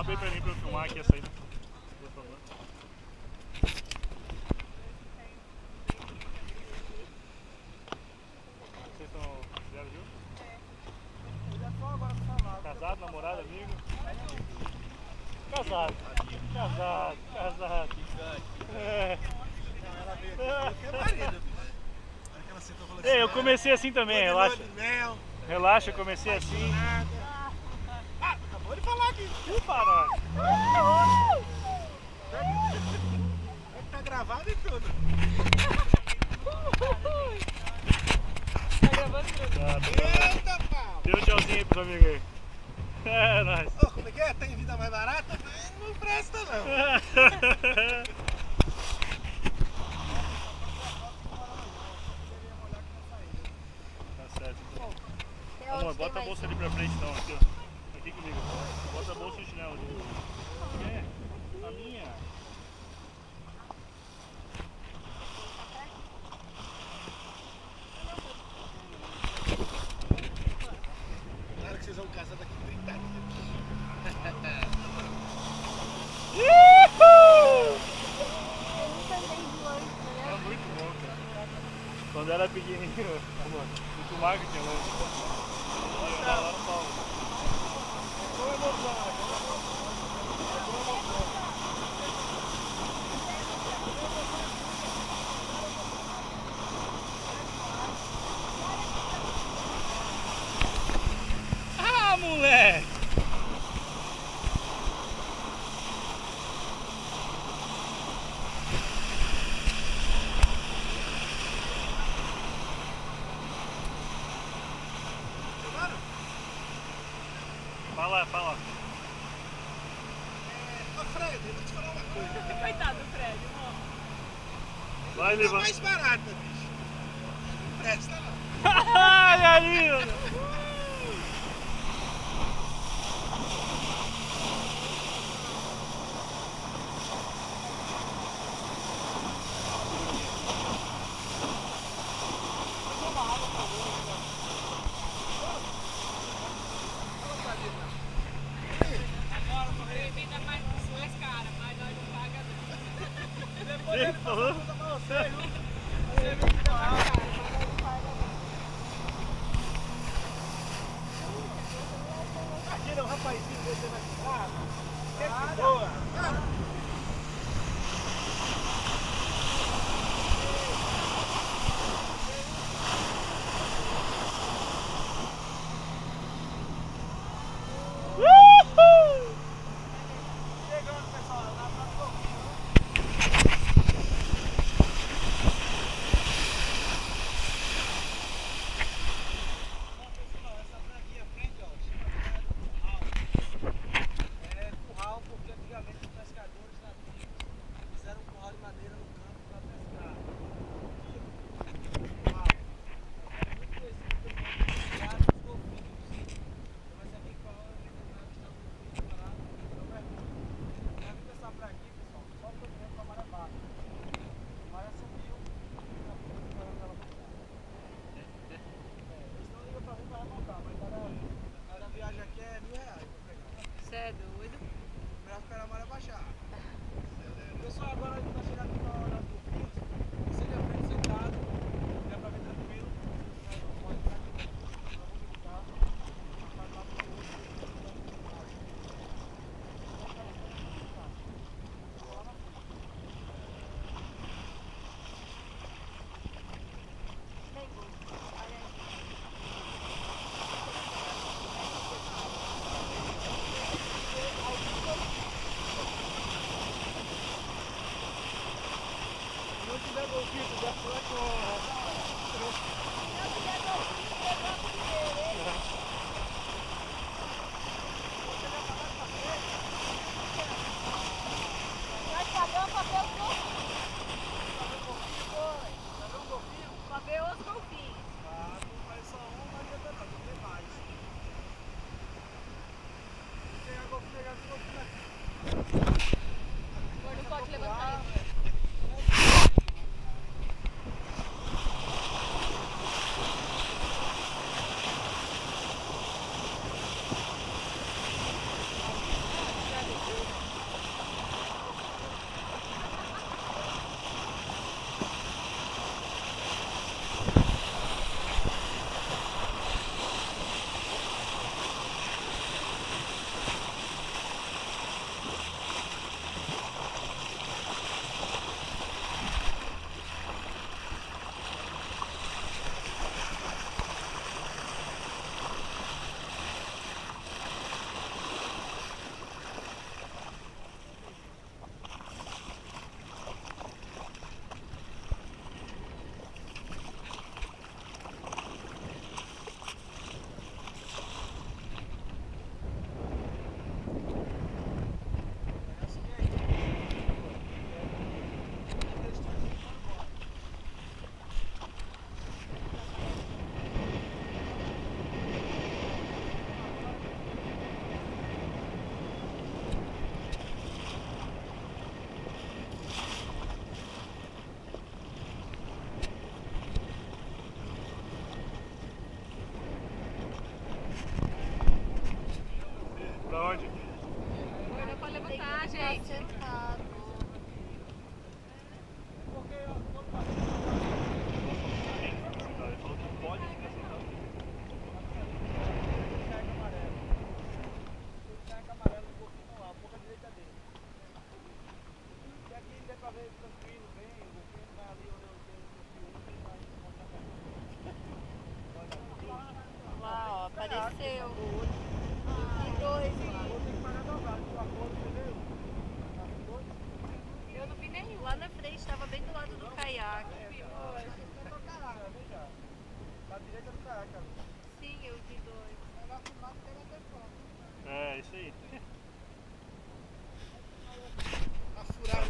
bem pra mim pra eu filmar aqui essa aí, por favor. Vocês fizeram junto? Eu já tô agora no salado. Casado, namorado, amigo? Casado. Casado, casado. É. Ela veio aqui, que é marido, bicho. Aí que ela sentou e falou assim, Eu comecei assim também, relaxa. Mel, Relaxa, eu comecei assim. acabou de falar aqui. Para! Tá gravado e tudo. Tá gravando tudo. Eita, pau! Dê um tchauzinho aí pros amigos aí. É, nóis. Ô, como é que é? Tem vida mais barata? Não presta, não. Tá certo, então. Tem Amor, outros, bota tem a bolsa mais. ali pra frente então, aqui ó. Aqui comigo. Bota a bolsa e o chinelo ali. É, a minha. Claro que vocês vão casar daqui 30 dias. É muito bom, cara. Quando era pequenininho, amor, muito magro tinha lanche. Lá no Paulo. Ah, moleque! Fala, fala. Ô Fred, eu vou te falar uma coisa. Coitado do Fred, irmão. Vai, Tá levanta. mais barata, bicho. Não presta, não. Ai, aí, mano. Bebida mais cara, mas nós não pagamos não. Ele falou? Imagina um rapazinho descendo na estrada. Que boa. Chegando, pessoal. Na próxima. Essa franquinha frente, ó, chama curral. É curral porque antigamente Apareceu. Tem dois. Eu não vi nenhum. Lá na frente, estava bem do lado do caiaque. Na direita do caiaque ali. Sim, eu vi dois. É, isso aí. Tá furado.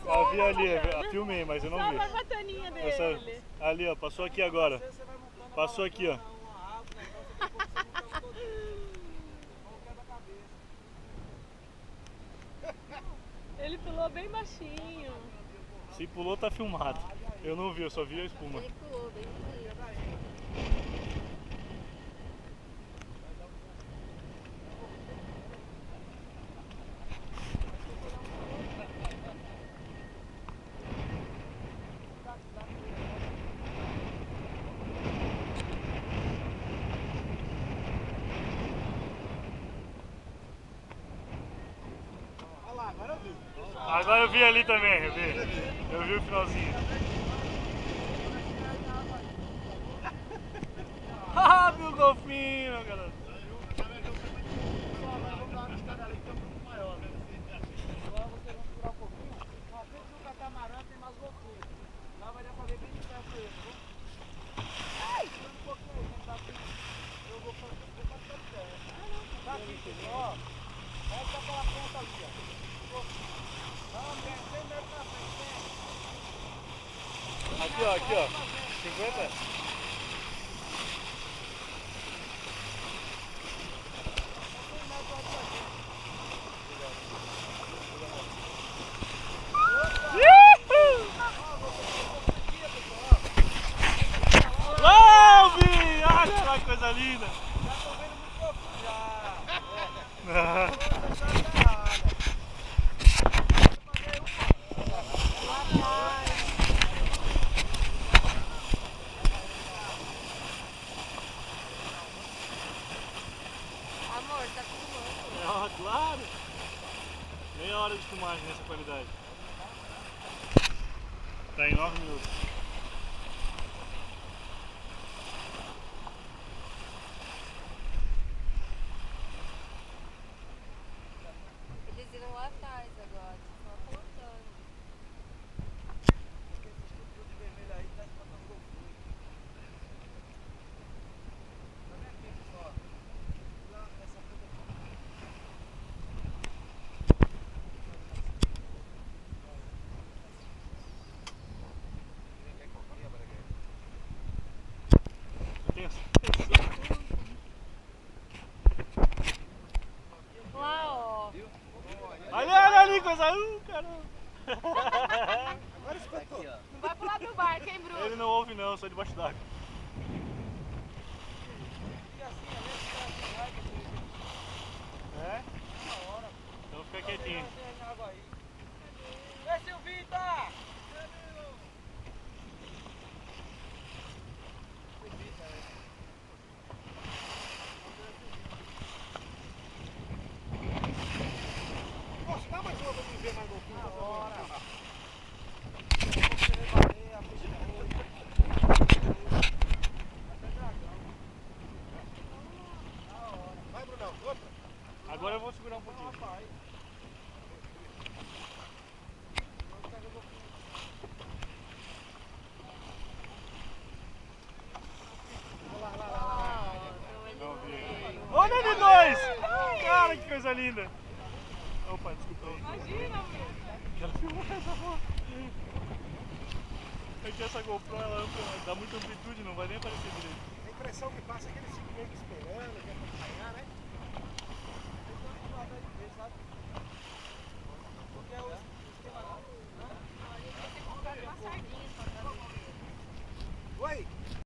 Eu vi ali, filmei, mas eu não vi. Só a bataninha dele. Ali, ó, passou aqui agora. Passou aqui, ó. Ele pulou bem baixinho. Se pulou, tá filmado. Eu não vi, eu só vi a espuma. Ele pulou bem bonito. Olha lá, agora eu vi. Agora eu vi ali também, eu vi. Eu vi o finalzinho. Ah, viu o golfinho, meu garoto. Vamos dar uma escada ali que tem um pouco maior, né? Agora vocês vão segurar um pouquinho. Na frente do catamarã tem mais golfinhos. Lá vai dar pra ver bem de perto ele, tá bom? Ai! Segura um pouquinho aí, né? Tá aqui. Eu vou fazer pra ficar de terra. Tá aqui, filho, ó. Essa é aquela ponta ali, ó. Não, vem 100 metros na frente, vem. Aqui, ó, 50? Love! Olha lá que coisa linda! Já tô vendo muito golfinho já. Ah, Vou deixar essa errada. Amor, tá filmando. ó, claro! Meia hora de filmagem nessa qualidade. Tá em 9 minutos. Eles iram lá atrás agora. Estão apontando. Esse estrutura de vermelho aí tá espantando golfinho. Tá vendo aqui, pessoal? Lá nessa ponta aqui. Eu tenho certeza. Lá, ó. Olha ali, coisa. Caramba! Agora espantou. Não vai pro lado do barco, hein, Bruno? Ele não ouve, não, eu sou debaixo d'água. E assim, a gente tá assim, vai, É? Então fica quietinho. Ei, Silvita! Poxa, dá mais uma pra mim ver mais golfinho. Na hora. Vai, Brunão, outra. Agora eu vou segurar um pouquinho. Não vi. Olha ali dois! Cara, que coisa linda! Opa, desculpa aí. Imagina, Bruno. Quero filmar essa foto. É que essa GoPro ela dá muita amplitude, não vai nem aparecer direito. A impressão que passa é que eles ficam meio que esperando, quer acompanhar, né? Porque é o esquema não. Oi?